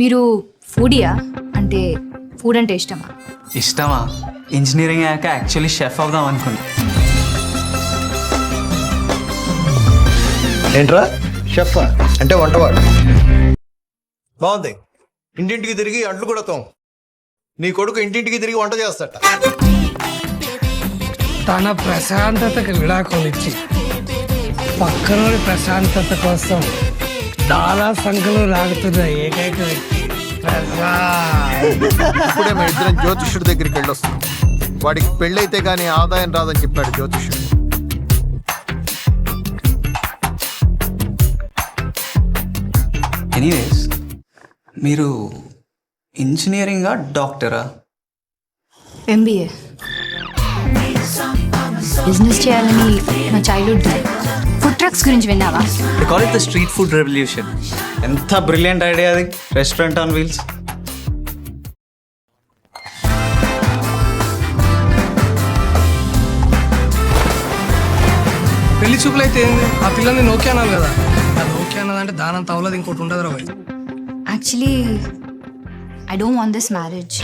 మీరు ఫుడియా? అంటే ఫుడ్ అంటే ఇష్టమా? ఇష్టమా? ఇంజనీరింగ్ అయ్యాక యాక్చువల్లీ షెఫ్ అవుదాం అనుకున్నా. ఏంట్రా షెఫ్ అంటే వంటవాడు? బాగుంది. ఇంటింటికి తిరిగి అంట్లు కూడా తోం. నీ కొడుకు ఇంటింటికి తిరిగి వంట చేస్తాట. తన ప్రశాంతతకు విడాకులు ఇచ్చి పక్కనోడి ప్రశాంతత కోసం చాలా సంఖ్యలో లాగుతున్న ఏకైక వ్యక్తి ఇప్పుడే మా ఇద్దరం జ్యోతిష్యుడి దగ్గరికి వెళ్ళొస్తాం. వాడికి పెళ్ళైతే గానీ ఆదాయం రాదని చెప్పాడు జ్యోతిష్యుడు. ఎనీవేస్, మీరు ఇంజనీరింగా డాక్టరా? ఎంబీఏ. బిజినెస్ చేయాలని నా చైల్డ్హుడ్ డ్రీమ్. ఫుడ్ ట్రక్స్ గురించి విన్నావా? Call it the street food revolution. ఎంత బ్రిలియంట్ ఐడియా అది, రెస్టారెంట్ ఆన్ వీల్స్. పెళ్లి చూపులు అయితే ఏంది? ఆ పిల్లల్ని నోకే అనాలి కదా. అది ఓకే అన్నదంటే దానంత అవలేదు ఇంకోటి ఉండదు రా భయ్. Actually I don't want this marriage.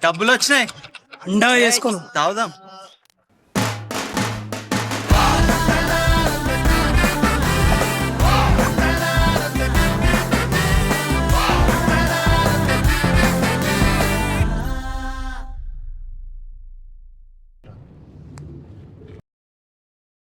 డబ్బులు వచ్చినాయి, అండా చేసుకోను. తాగుదాం.